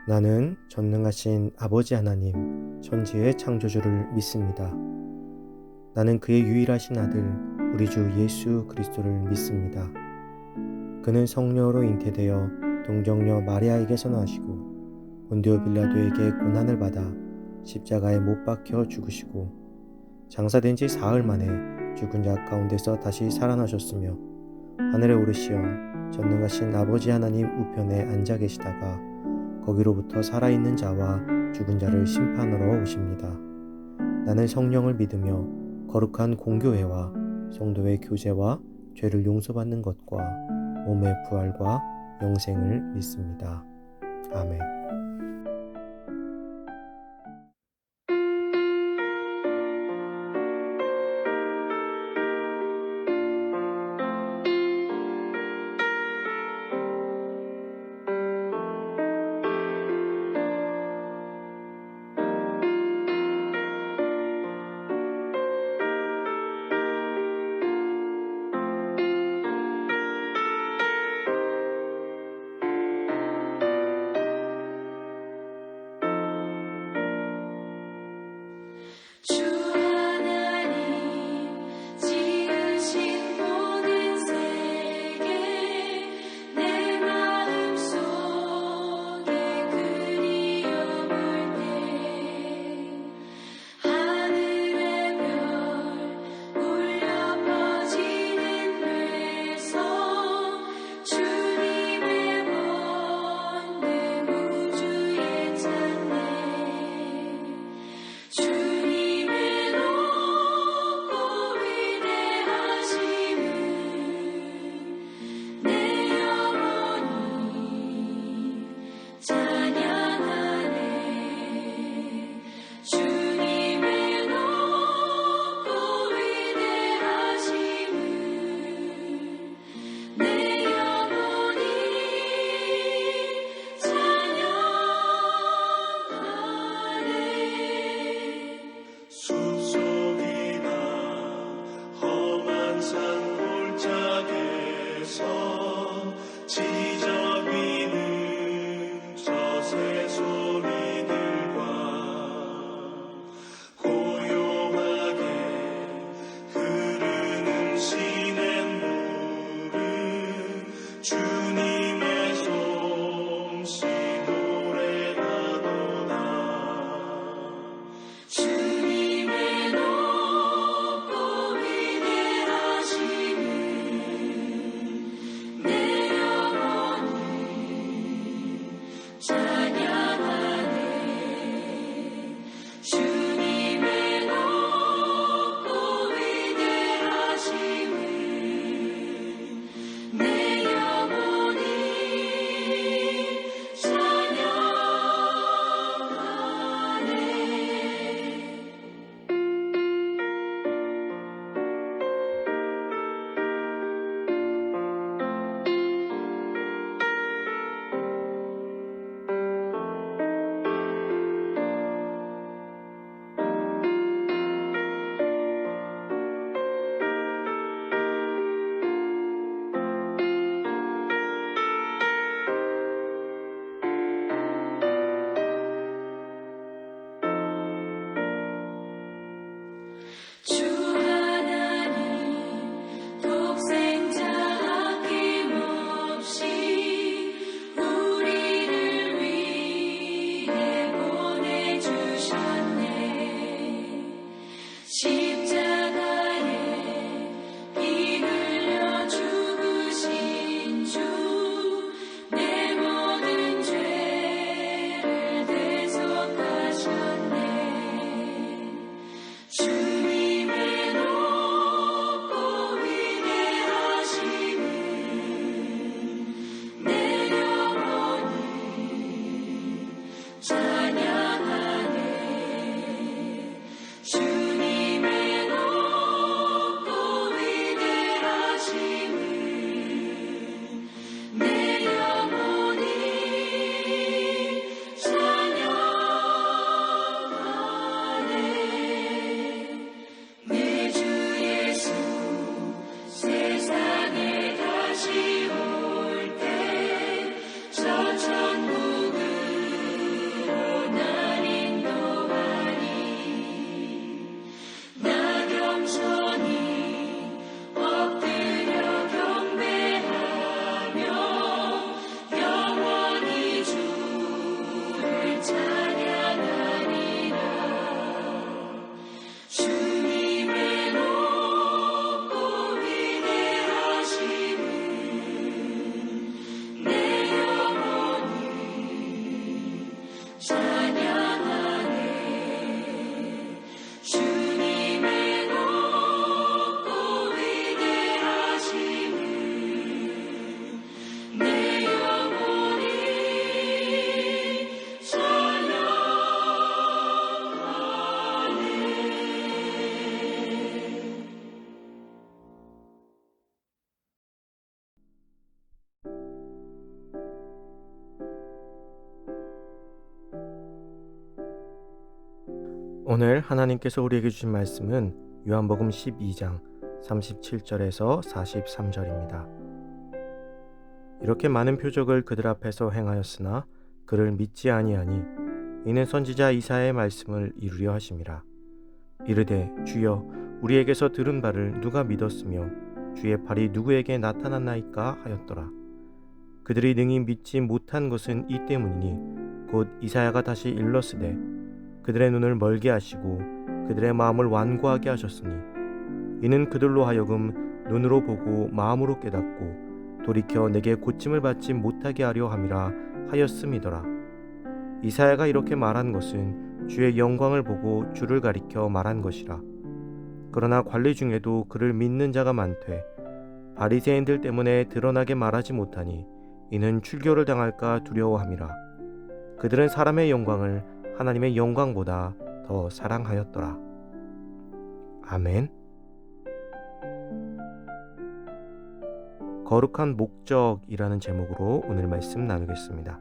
나는 전능하신 아버지 하나님, 천지의 창조주를 믿습니다. 나는 그의 유일하신 아들, 우리 주 예수 그리스도를 믿습니다. 그는 성령으로 잉태되어 동정녀 마리아에게서 나시고 본디오 빌라도에게 고난을 받아 십자가에 못 박혀 죽으시고 장사된 지 사흘 만에 죽은 자 가운데서 다시 살아나셨으며 하늘에 오르시어 전능하신 아버지 하나님 우편에 앉아 계시다가 거기로부터 살아있는 자와 죽은 자를 심판하러 오십니다. 나는 성령을 믿으며 거룩한 공교회와 성도의 교제와 죄를 용서받는 것과 몸의 부활과 영생을 믿습니다. 아멘. 내 영혼 오늘 하나님께서 우리에게 주신 말씀은 요한복음 12장 37절에서 43절입니다. 이렇게 많은 표적을 그들 앞에서 행하였으나 그를 믿지 아니하니 이는 선지자 이사야의 말씀을 이루려 하심이라. 이르되 주여 우리에게서 들은 바를 누가 믿었으며 주의 팔이 누구에게 나타났나이까 하였더라. 그들이 능히 믿지 못한 것은 이 때문이니 곧 이사야가 다시 일렀으되 그들의 눈을 멀게 하시고 그들의 마음을 완고하게 하셨으니 이는 그들로 하여금 눈으로 보고 마음으로 깨닫고 돌이켜 내게 고침을 받지 못하게 하려 함이라 하였음이더라. 이사야가 이렇게 말한 것은 주의 영광을 보고 주를 가리켜 말한 것이라. 그러나 관리 중에도 그를 믿는 자가 많되 바리새인들 때문에 드러나게 말하지 못하니 이는 출교를 당할까 두려워함이라. 그들은 사람의 영광을 하나님의 영광보다 더 사랑하였더라. 아멘. 거룩한 목적이라는 제목으로 오늘 말씀 나누겠습니다.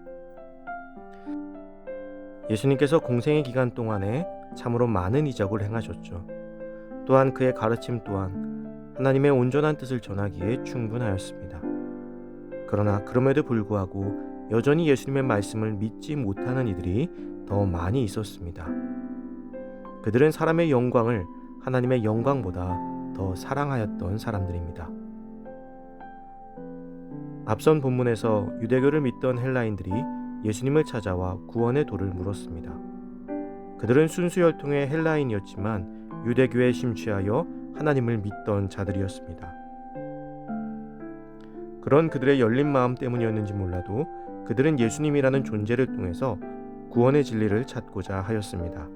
예수님께서 공생의 기간 동안에 참으로 많은 이적을 행하셨죠. 또한 그의 가르침 또한 하나님의 온전한 뜻을 전하기에 충분하였습니다. 그러나 그럼에도 불구하고 여전히 예수님의 말씀을 믿지 못하는 이들이 더 많이 있었습니다. 그들은 사람의 영광을 하나님의 영광보다 더 사랑하였던 사람들입니다. 앞선 본문에서 유대교를 믿던 헬라인들이 예수님을 찾아와 구원의 도를 물었습니다. 그들은 순수 혈통의 헬라인이었지만 유대교에 심취하여 하나님을 믿던 자들이었습니다. 그런 그들의 열린 마음 때문이었는지 몰라도 그들은 예수님이라는 존재를 통해서 구원의 진리를 찾고자 하였습니다.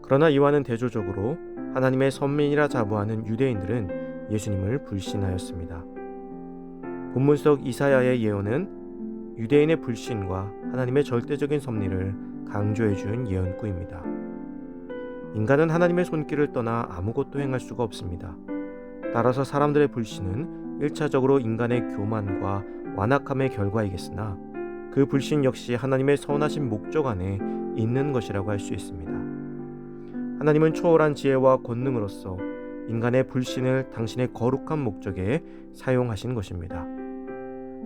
그러나 이와는 대조적으로 하나님의 선민이라 자부하는 유대인들은 예수님을 불신하였습니다. 본문 속 이사야의 예언은 유대인의 불신과 하나님의 절대적인 섭리를 강조해 준 예언구입니다. 인간은 하나님의 손길을 떠나 아무것도 행할 수가 없습니다. 따라서 사람들의 불신은 1차적으로 인간의 교만과 완악함의 결과이겠으나 그 불신 역시 하나님의 선하신 목적 안에 있는 것이라고 할 수 있습니다. 하나님은 초월한 지혜와 권능으로서 인간의 불신을 당신의 거룩한 목적에 사용하신 것입니다.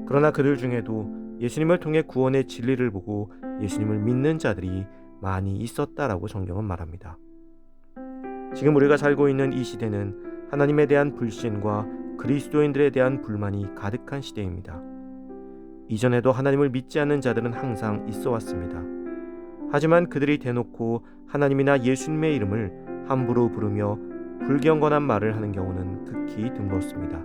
그러나 그들 중에도 예수님을 통해 구원의 진리를 보고 예수님을 믿는 자들이 많이 있었다라고 성경은 말합니다. 지금 우리가 살고 있는 이 시대는 하나님에 대한 불신과 그리스도인들에 대한 불만이 가득한 시대입니다. 이전에도 하나님을 믿지 않는 자들은 항상 있어 왔습니다. 하지만 그들이 대놓고 하나님이나 예수님의 이름을 함부로 부르며 불경건한 말을 하는 경우는 극히 드물었습니다.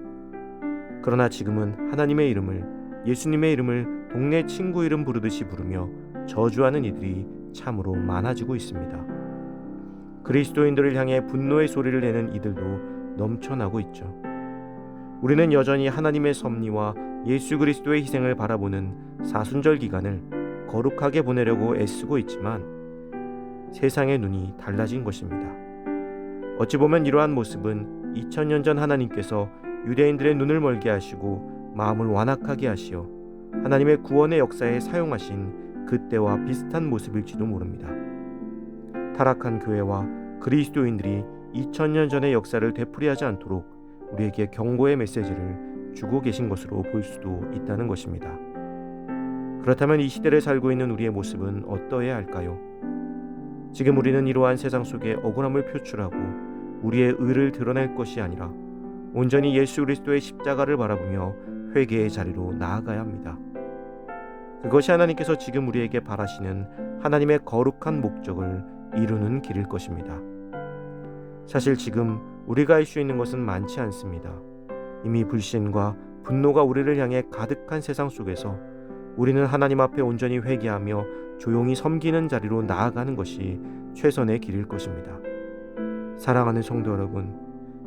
그러나 지금은 하나님의 이름을, 예수님의 이름을 동네 친구 이름 부르듯이 부르며 저주하는 이들이 참으로 많아지고 있습니다. 그리스도인들을 향해 분노의 소리를 내는 이들도 넘쳐나고 있죠. 우리는 여전히 하나님의 섭리와 예수 그리스도의 희생을 바라보는 사순절 기간을 거룩하게 보내려고 애쓰고 있지만 세상의 눈이 달라진 것입니다. 어찌 보면 이러한 모습은 2000년 전 하나님께서 유대인들의 눈을 멀게 하시고 마음을 완악하게 하시어 하나님의 구원의 역사에 사용하신 그때와 비슷한 모습일지도 모릅니다. 타락한 교회와 그리스도인들이 2000년 전의 역사를 되풀이하지 않도록 우리에게 경고의 메시지를 주고 계신 것으로 볼 수도 있다는 것입니다. 그렇다면 이 시대를 살고 있는 우리의 모습은 어떠해야 할까요? 지금 우리는 이러한 세상 속에 억울함을 표출하고 우리의 의를 드러낼 것이 아니라 온전히 예수 그리스도의 십자가를 바라보며 회개의 자리로 나아가야 합니다. 그것이 하나님께서 지금 우리에게 바라시는 하나님의 거룩한 목적을 이루는 길일 것입니다. 사실 지금 우리가 할 수 있는 것은 많지 않습니다. 이미 불신과 분노가 우리를 향해 가득한 세상 속에서 우리는 하나님 앞에 온전히 회개하며 조용히 섬기는 자리로 나아가는 것이 최선의 길일 것입니다. 사랑하는 성도 여러분,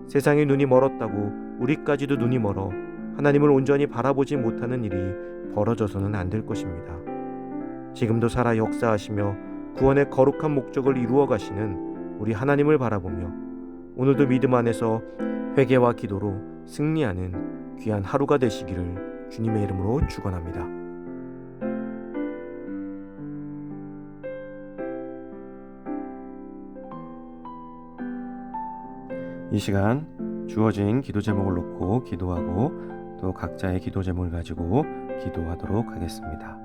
세상의 눈이 멀었다고 우리까지도 눈이 멀어 하나님을 온전히 바라보지 못하는 일이 벌어져서는 안 될 것입니다. 지금도 살아 역사하시며 구원의 거룩한 목적을 이루어 가시는 우리 하나님을 바라보며 오늘도 믿음 안에서 회개와 기도로 승리하는 귀한 하루가 되시기를 주님의 이름으로 축원합니다. 이 시간 주어진 기도 제목을 놓고 기도하고 또 각자의 기도 제목을 가지고 기도하도록 하겠습니다.